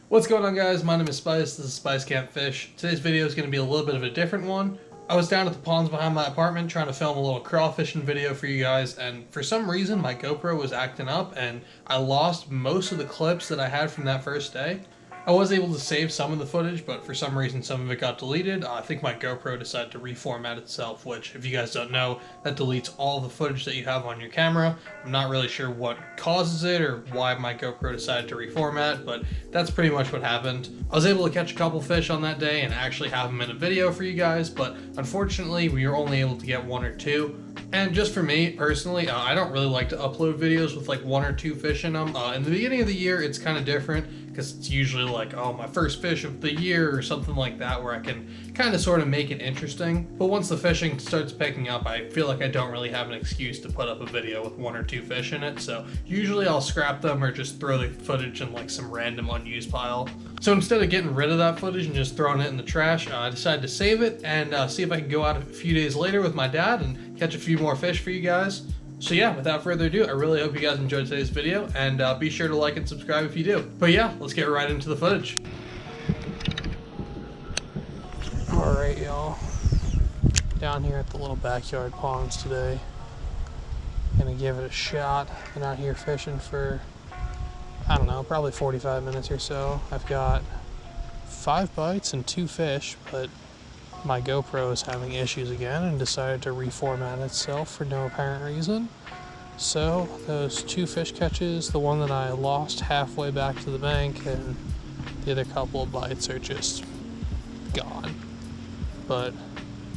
What's going on, guys? My name is Spice. This is Spice Can't Fish. Today's video is going to be a little bit of a different one. I was down at the ponds behind my apartment trying to film a little crawfishing video for you guys, and for some reason my GoPro was acting up and I lost most of the clips that I had from that first day. I was able to save some of the footage, but for some reason some of it got deleted. I think my GoPro decided to reformat itself, which, if you guys don't know, that deletes all the footage that you have on your camera. I'm not really sure what causes it or why my GoPro decided to reformat, but that's pretty much what happened. I was able to catch a couple fish on that day and actually have them in a video for you guys, but unfortunately we were only able to get one or two. And just for me, personally, I don't really like to upload videos with like one or two fish in them. In the beginning of the year, it's kind of different because it's usually like, oh, my first fish of the year or something like that, where I can kind of sort of make it interesting. But once the fishing starts picking up, I feel like I don't really have an excuse to put up a video with one or two fish in it. So usually I'll scrap them or just throw the footage in like some random unused pile. So instead of getting rid of that footage and just throwing it in the trash, I decided to save it and see if I can go out a few days later with my dad and catch a few more fish for you guys. So yeah, without further ado, I really hope you guys enjoyed today's video, and be sure to like and subscribe if you do. But yeah, let's get right into the footage. Alright, y'all. Down here at the little backyard ponds today. Gonna give it a shot. Been out here fishing for, I don't know, probably 45 minutes or so. I've got 5 bites and 2 fish, but my GoPro is having issues again and decided to reformat itself for no apparent reason. So those 2 fish catches, the one that I lost halfway back to the bank, and the other couple of bites are just gone. But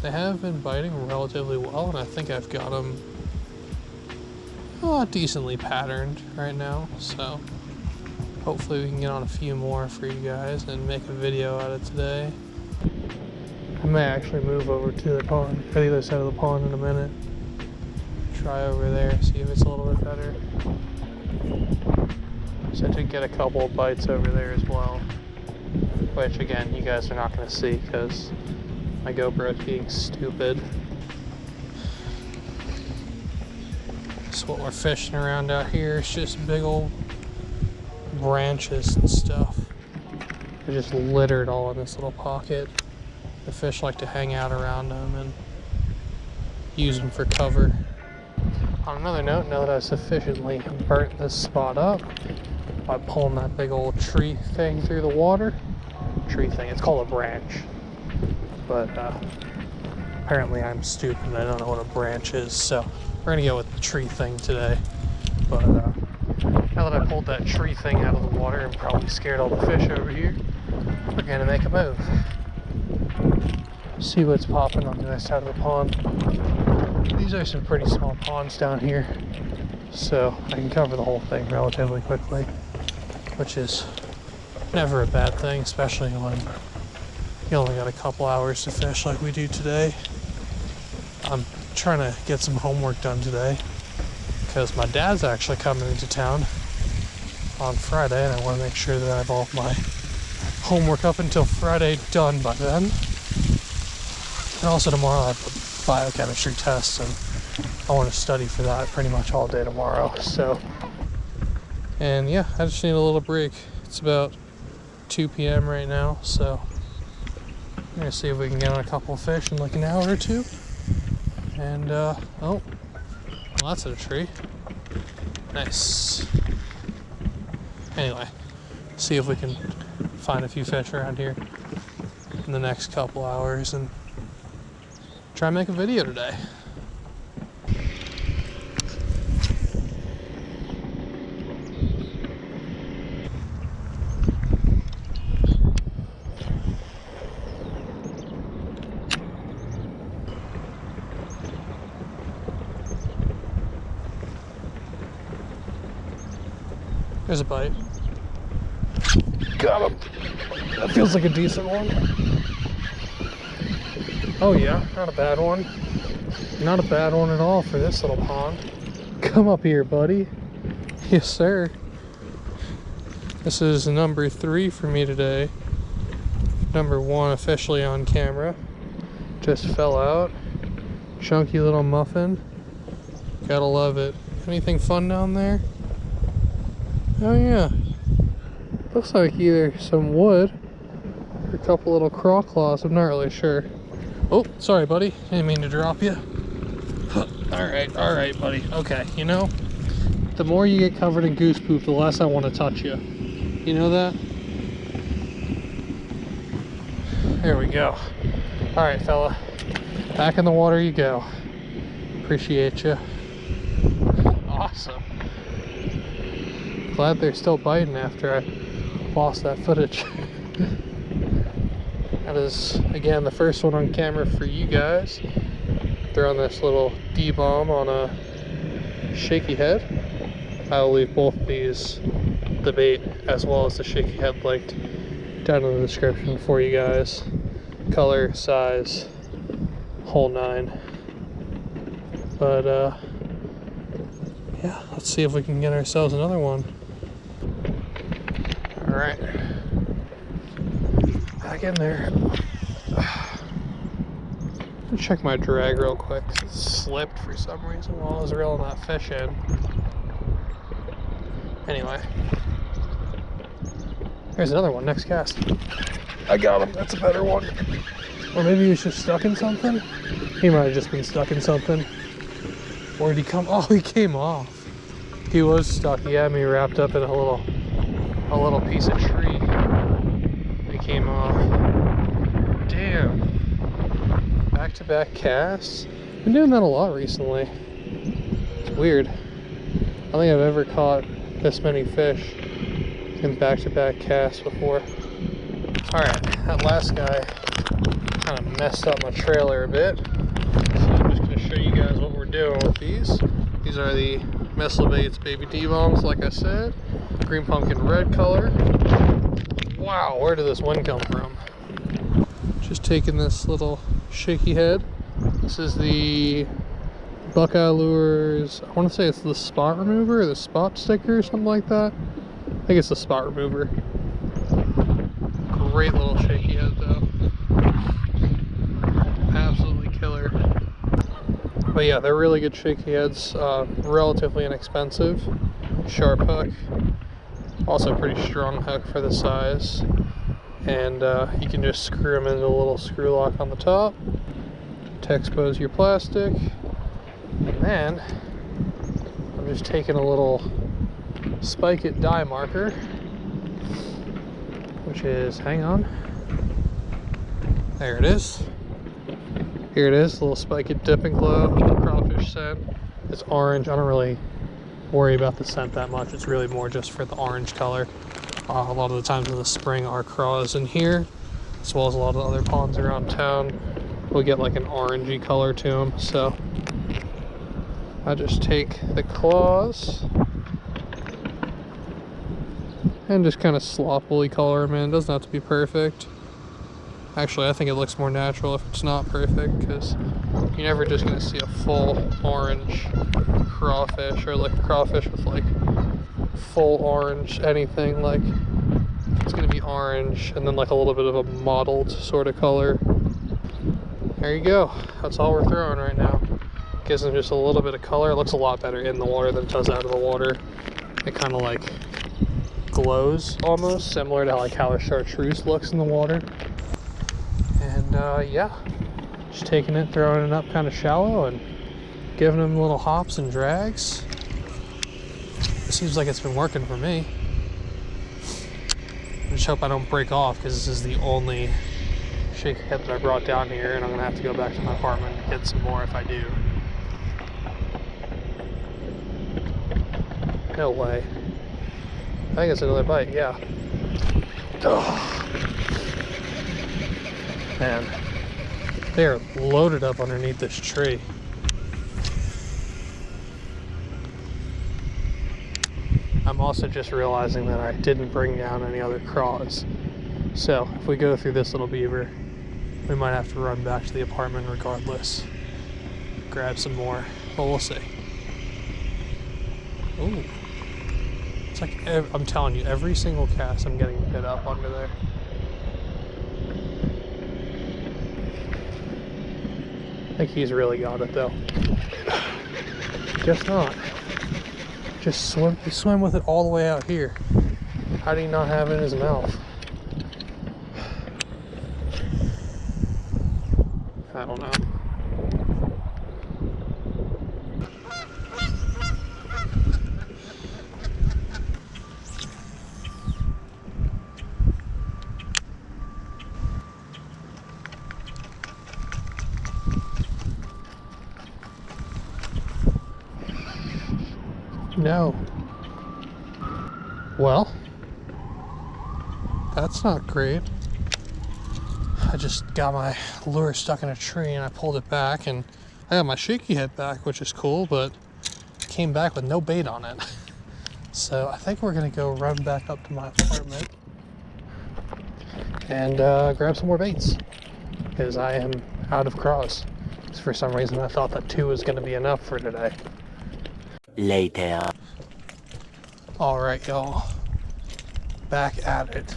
they have been biting relatively well, and I think I've got them decently patterned right now. So hopefully we can get on a few more for you guys and make a video out of today. I may actually move over to the pond, or the other side of the pond in a minute. Try over there, see if it's a little bit better. So I did get a couple of bites over there as well, which again, you guys are not going to see because my GoPro is being stupid. So what we're fishing around out here is just big old branches and stuff. They're just littered all in this little pocket. The fish like to hang out around them and use them for cover. On another note, now that I've sufficiently burnt this spot up by pulling that big old tree thing through the water, it's called a branch, but apparently I'm stupid and I don't know what a branch is, so we're gonna go with the tree thing today. But now that I pulled that tree thing out of the water and probably scared all the fish over here, we're gonna make a move. See what's popping on the other side of the pond. These are some pretty small ponds down here, so I can cover the whole thing relatively quickly, which is never a bad thing, especially when you only got a couple hours to fish like we do today. I'm trying to get some homework done today because my dad's actually coming into town on Friday, and I want to make sure that I have all of my homework up until Friday done by then. And also tomorrow I have a biochemistry test, and I want to study for that pretty much all day tomorrow. So, and yeah, I just need a little break. It's about 2 p.m. right now, so I'm gonna see if we can get on a couple of fish in like an hour or two. And oh, well, that's a tree. Nice. Anyway, see if we can find a few fish around here in the next couple hours and try and make a video today. There's a bite. Got him. That feels like a decent one. Oh yeah, not a bad one. Not a bad one at all for this little pond. Come up here, buddy. Yes, sir. This is number 3 for me today. Number 1 officially on camera. Just fell out. Chunky little muffin. Gotta love it. Anything fun down there? Oh yeah. Looks like either some wood or a couple little craw claws. I'm not really sure. Oh, sorry, buddy. Didn't mean to drop you. All right, buddy. Okay, you know, the more you get covered in goose poop, the less I want to touch you. You know that? There we go. All right, fella. Back in the water you go. Appreciate you. Awesome. Glad they're still biting after I lost that footage. That is, again, the first one on camera for you guys. Throwing this little D-bomb on a shaky head. I'll leave both of these, the bait as well as the shaky head, linked down in the description for you guys. Color, size, whole nine. But yeah, let's see if we can get ourselves another one. All right, back in there. Let me check my drag real quick. It slipped for some reason while I was reeling that fish in. Anyway, there's another one, next cast. I got him, that's a better one. Or maybe he was just stuck in something. He might have just been stuck in something. Or did he come? Oh, he came off. He was stuck. He had me wrapped up in a little piece of tree. He came off. Damn. Back-to-back casts. Been doing that a lot recently. It's weird. I don't think I've ever caught this many fish in back-to-back casts before. Alright, that last guy kind of messed up my trailer a bit. So I'm just going to show you guys what we're doing with these. These are the Missile Baits Baby D-bombs, like I said. Green pumpkin red color. Wow, where did this one come from? Just taking this little shaky head. This is the Buckeye Lures. I want to say it's the spot remover or the spot sticker or something like that. I think it's the spot remover. Great little shaky head though. Absolutely killer. But yeah, they're really good shaky heads. Relatively inexpensive. Sharp hook. Also pretty strong hook for the size. And you can just screw them into a little screw lock on the top to expose your plastic. And then I'm just taking a little Spike It dye marker, which is, hang on, there it is. Here it is, a little Spike It Dip and Glow crawfish scent. It's orange. I don't really worry about the scent that much. It's really more just for the orange color. A lot of the times in the spring, our craws in here, as well as a lot of other ponds around town, will get like an orangey color to them. So I just take the claws and just kind of sloppily color them in. It doesn't have to be perfect. Actually, I think it looks more natural if it's not perfect, because you're never just going to see a full orange crawfish, or like a crawfish with like full orange anything. Like, it's going to be orange and then like a little bit of a mottled sort of color. There you go. That's all we're throwing right now. Gives them just a little bit of color. It looks a lot better in the water than it does out of the water. It kind of like glows almost, similar to like how a chartreuse looks in the water. And yeah, just taking it, throwing it up kind of shallow and giving them little hops and drags. It seems like it's been working for me. I just hope I don't break off, because this is the only shaky head that I brought down here, and I'm gonna have to go back to my apartment and get some more if I do. No way. I think it's another bite, yeah. Oh. Man, they are loaded up underneath this tree. I'm also just realizing that I didn't bring down any other craws. So if we go through this little beaver, we might have to run back to the apartment regardless. Grab some more, but we'll see. Ooh. It's like, I'm telling you, every single cast I'm getting bit up under there. I think he's really got it though. Guess not. Just swim with it all the way out here. How do you not have it in his mouth? I don't know. No. Well, that's not great. I just got my lure stuck in a tree and I pulled it back and I got my shaky head back, which is cool, but it came back with no bait on it. So I think we're gonna go run back up to my apartment and grab some more baits because I am out of craws. For some reason I thought that 2 was gonna be enough for today. Later. All right, y'all, back at it.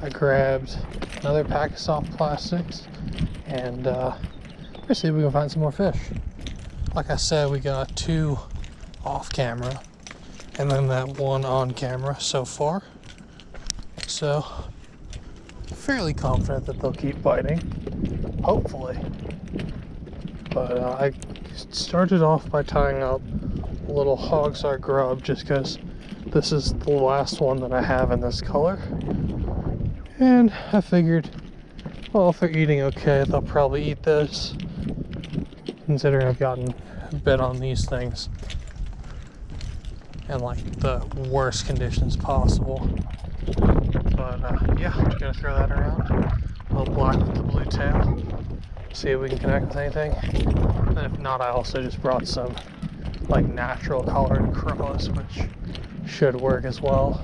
I grabbed another pack of soft plastics and let's see if we can find some more fish. Like I said, we got 2 off camera and then that 1 on camera so far. So fairly confident that they'll keep biting, hopefully. But I started off by tying up a little hogsar grub just because this is the last one that I have in this color. And I figured, well, if they're eating okay, they'll probably eat this, considering I've gotten bit on these things in like the worst conditions possible. But yeah, I'm just gonna throw that around. A little black with the blue tail. See if we can connect with anything. And if not, I also just brought some like natural colored crawls, which should work as well.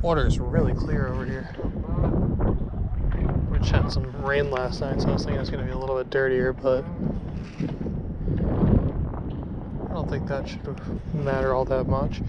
Water is really clear over here. We had some rain last night, so I was thinking it was going to be a little bit dirtier, but I don't think that should matter all that much.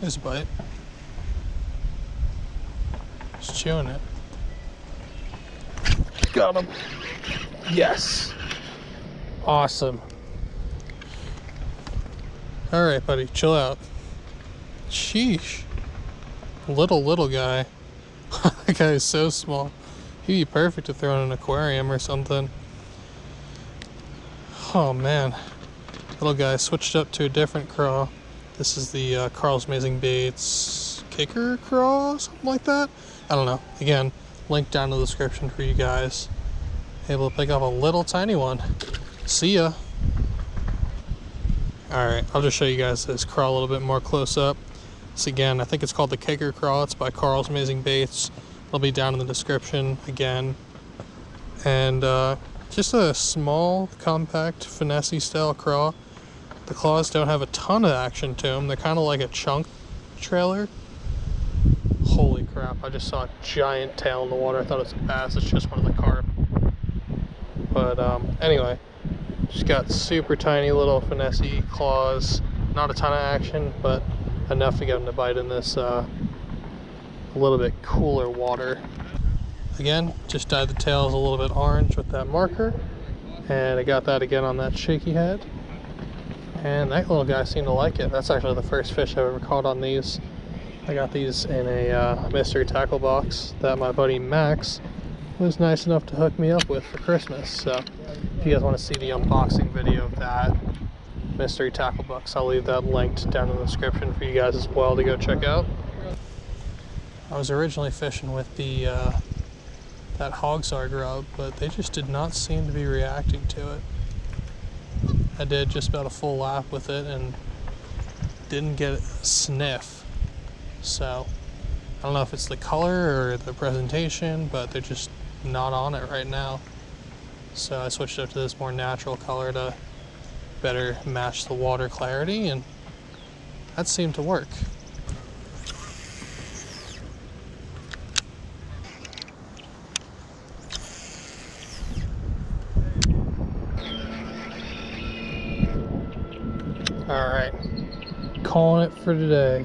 There's a bite. Just chewing it. Got him. Yes. Awesome. All right, buddy, chill out. Sheesh. Little guy. That guy is so small. He'd be perfect to throw in an aquarium or something. Oh man. Little guy switched up to a different craw. This is the Carl's Amazing Baits kicker craw, something like that. I don't know. Again, link down in the description for you guys. Able to pick up a little tiny one. See ya. Alright, I'll just show you guys this craw a little bit more close up. So again, I think it's called the kicker craw. It's by Carl's Amazing Baits. It'll be down in the description again. And just a small, compact, finesse style craw. The claws don't have a ton of action to them. They're kind of like a chunk trailer. Holy crap, I just saw a giant tail in the water. I thought it was a bass. It's just one of the carp. But anyway, just got super tiny little finesse claws. Not a ton of action, but enough to get them to bite in this a little bit cooler water. Again, just dyed the tails a little bit orange with that marker. And I got that again on that shaky head. And that little guy seemed to like it. That's actually the first fish I've ever caught on these. I got these in a mystery tackle box that my buddy Max was nice enough to hook me up with for Christmas. So if you guys want to see the unboxing video of that mystery tackle box, I'll leave that linked down in the description for you guys as well to go check out. I was originally fishing with the that hogsar grub, but they just did not seem to be reacting to it. I did just about a full lap with it and didn't get a sniff. So I don't know if it's the color or the presentation, but they're just not on it right now. So I switched up to this more natural color to better match the water clarity, and that seemed to work. Alright, calling it for today.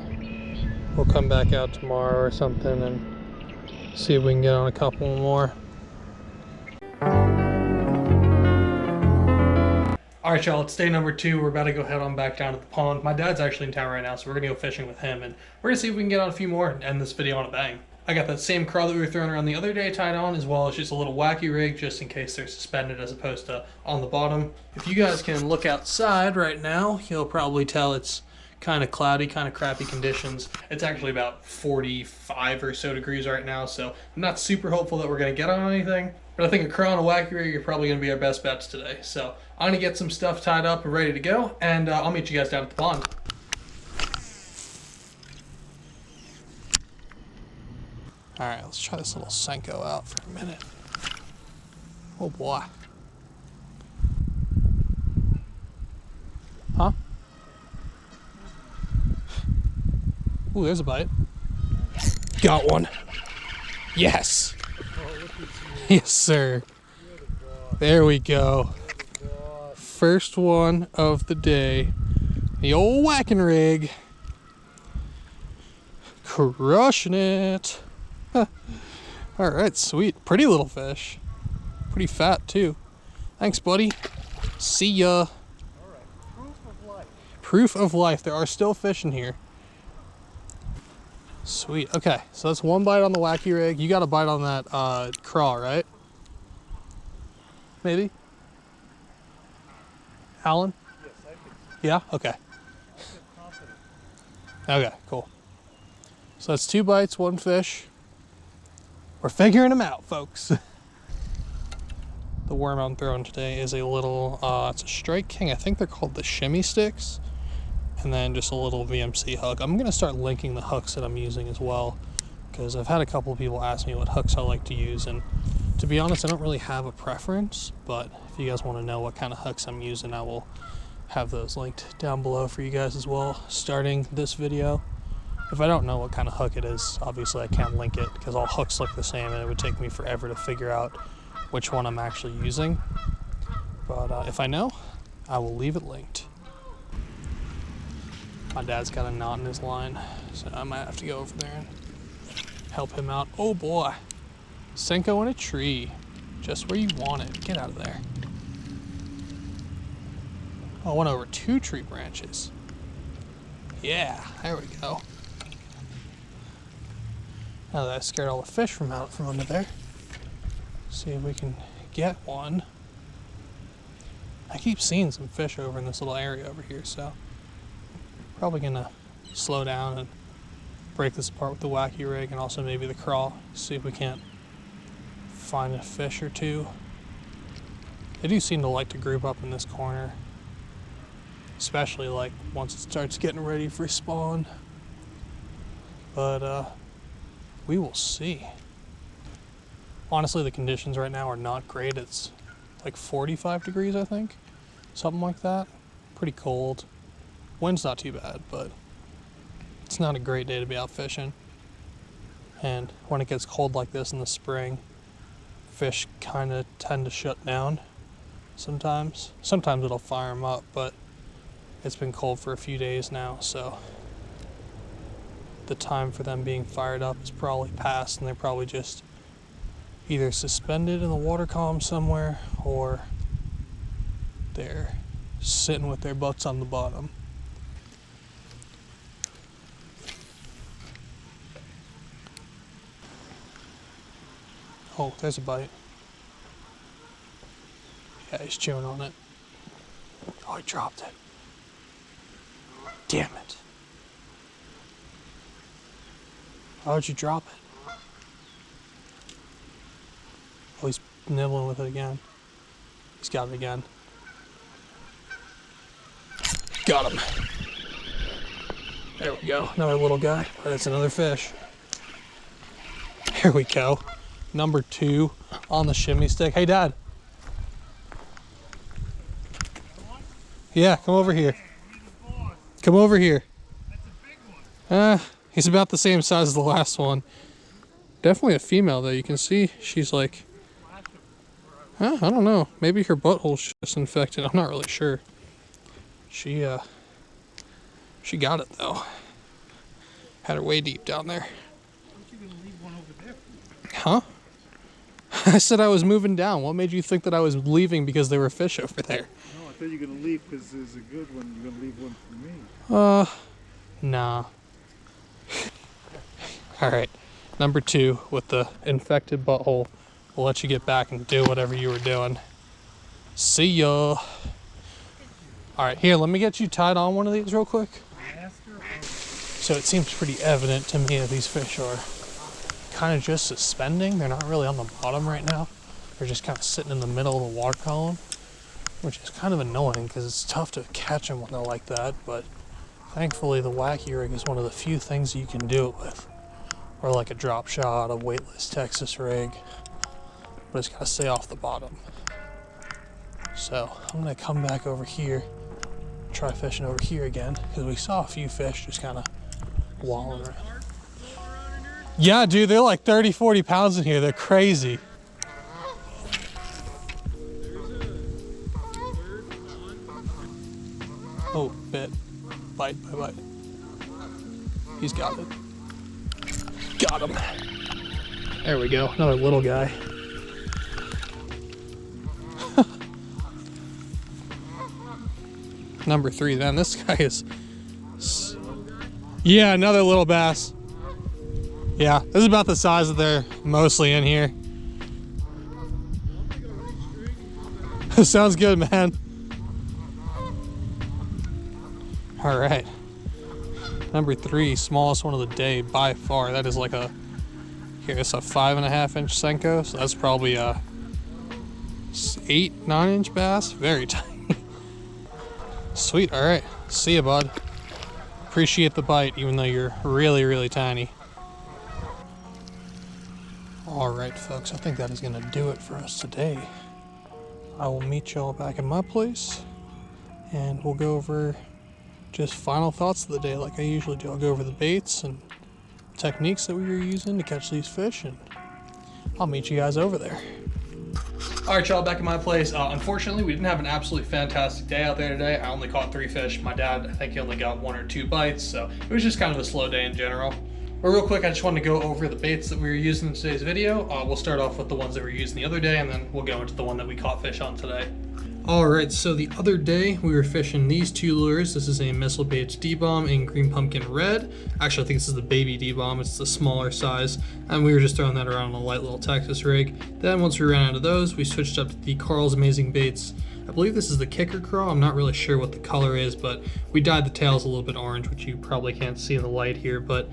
We'll come back out tomorrow or something and see if we can get on a couple more. Alright y'all, it's day number 2. We're about to go head on back down to the pond. My dad's actually in town right now, so we're going to go fishing with him, and we're going to see if we can get on a few more and end this video on a bang. I got that same crawl that we were throwing around the other day tied on, as well as just a little wacky rig just in case they're suspended as opposed to on the bottom. If you guys can look outside right now, you'll probably tell it's kind of cloudy, kind of crappy conditions. It's actually about 45 or so degrees right now, so I'm not super hopeful that we're going to get on anything. But I think a crawl and a wacky rig are probably going to be our best bets today. So I'm going to get some stuff tied up and ready to go, and I'll meet you guys down at the pond. Alright, let's try this little Senko out for a minute. Oh boy. Huh? Ooh, there's a bite. Got one. Yes. Yes, sir. There we go. First one of the day. The old whacking rig. Crushing it. Alright, sweet. Pretty little fish. Pretty fat, too. Thanks, buddy. See ya. Alright, proof of life. Proof of life. There are still fish in here. Sweet. Okay, so that's one bite on the wacky rig. You got a bite on that crawl, right? Maybe? Alan? Yes, I can. Yeah? Okay. I feel confident. Okay, cool. So that's 2 bites, 1 fish. We're figuring them out, folks. The worm I'm throwing today is a little, it's a Strike King. I think they're called the shimmy sticks. And then just a little VMC hook. I'm going to start linking the hooks that I'm using as well, because I've had a couple of people ask me what hooks I like to use, and to be honest, I don't really have a preference, but if you guys want to know what kind of hooks I'm using, I will have those linked down below for you guys as well, starting this video. If I don't know what kind of hook it is, obviously I can't link it, because all hooks look the same, and it would take me forever to figure out which one I'm actually using. But if I know, I will leave it linked. My dad's got a knot in his line, so I might have to go over there and help him out. Oh boy, Senko in a tree, just where you want it. Get out of there. Oh, I went over 2 tree branches. Yeah, there we go. Now that I scared all the fish from out from under there, see if we can get one. I keep seeing some fish over in this little area over here, so probably gonna slow down and break this apart with the wacky rig and also maybe the crawl. See if we can't find a fish or 2. They do seem to like to group up in this corner, especially like once it starts getting ready for spawn. But we will see. Honestly, the conditions right now are not great. It's like 45 degrees, I think, something like that. Pretty cold. Wind's not too bad, but it's not a great day to be out fishing. And when it gets cold like this in the spring, fish kind of tend to shut down sometimes. Sometimes it'll fire them up, but it's been cold for a few days now, so the time for them being fired up is probably past, and they're probably just either suspended in the water column somewhere, or they're sitting with their butts on the bottom. Oh, there's a bite. Yeah, he's chewing on it. Oh, he dropped it. Damn it. Why would you drop it? Oh, he's nibbling with it again. He's got it again. Got him. There we go. Another little guy, but it's another fish. Here we go. Number 2 on the shimmy stick. Hey, Dad. Yeah, come over here. Come over here. He's about the same size as the last one. Definitely a female though. You can see she's like, I don't know. Maybe her butthole's just infected. I'm not really sure. She got it though. Had her way deep down there. You gonna leave one over there? Huh? I said I was moving down. What made you think that I was leaving because there were fish over there? No, I thought you were gonna leave because there's a good one. You're gonna leave one for me. Nah. Alright, number 2 with the infected butthole. We'll let you get back and do whatever you were doing. See ya. Alright, here, let me get you tied on one of these real quick. So it seems pretty evident to me that these fish are kind of just suspending. They're not really on the bottom right now. They're just kind of sitting in the middle of the water column, which is kind of annoying because it's tough to catch them when they're like that. But thankfully, the wacky rig is one of the few things you can do it with. Or like a drop shot, a weightless Texas rig. But it's got to stay off the bottom. So I'm going to come back over here, try fishing over here again, because we saw a few fish just kind of walling around. Yeah, dude, they're like 30, 40 pounds in here. They're crazy. Oh, bit. Bite. He's got it. Got him. There we go. Another little guy. Number 3, then. This guy is... Yeah, another little bass. Yeah, this is about the size that they're mostly in here. Sounds good, man. All right. Number 3, smallest one of the day by far. That is like a, here, it's a 5.5-inch Senko. So that's probably a 8, 9-inch bass. Very tiny. Sweet. All right. See ya, bud. Appreciate the bite, even though you're really, really tiny. All right, folks. I think that is going to do it for us today. I will meet y'all back in my place, and we'll go over just final thoughts of the day like I usually do. I'll go over the baits and techniques that we were using to catch these fish, and I'll meet you guys over there. All right, y'all, back at my place. Unfortunately, we didn't have an absolutely fantastic day out there today. I only caught 3 fish. My dad, I think he only got 1 or 2 bites, so it was just kind of a slow day in general. But real quick, I just wanted to go over the baits that we were using in today's video. We'll start off with the ones that we were using the other day, and then we'll go into the one that we caught fish on today. Alright, so the other day we were fishing these 2 lures. This is a Missile Baits D-Bomb in Green Pumpkin Red. Actually, I think this is the baby D-Bomb. It's the smaller size. And we were just throwing that around on a light little Texas rig. Then once we ran out of those, we switched up to the Carl's Amazing Baits. I believe this is the Kicker Craw. I'm not really sure what the color is, but we dyed the tails a little bit orange, which you probably can't see in the light here. But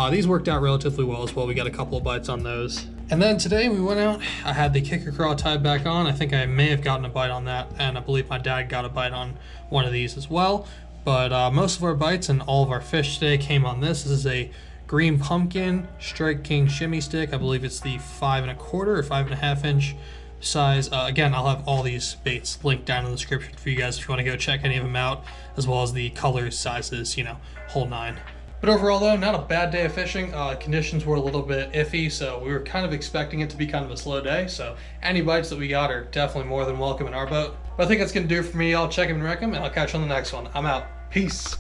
these worked out relatively well as well. We got a couple of bites on those. And then today we went out, I had the Kicker Craw tied back on. I think I may have gotten a bite on that, and I believe my dad got a bite on one of these as well. But most of our bites and all of our fish today came on this. This is a Green Pumpkin Strike King Shimmy Stick. I believe it's the 5 1/4 or 5.5-inch size. Again, I'll have all these baits linked down in the description for you guys if you want to go check any of them out, as well as the colors, sizes, you know, whole 9. But overall though, not a bad day of fishing. Conditions were a little bit iffy, so we were kind of expecting it to be kind of a slow day. So any bites that we got are definitely more than welcome in our boat. But I think that's gonna do it for me. I'll check them and wreck them, and I'll catch you on the next one. I'm out. Peace.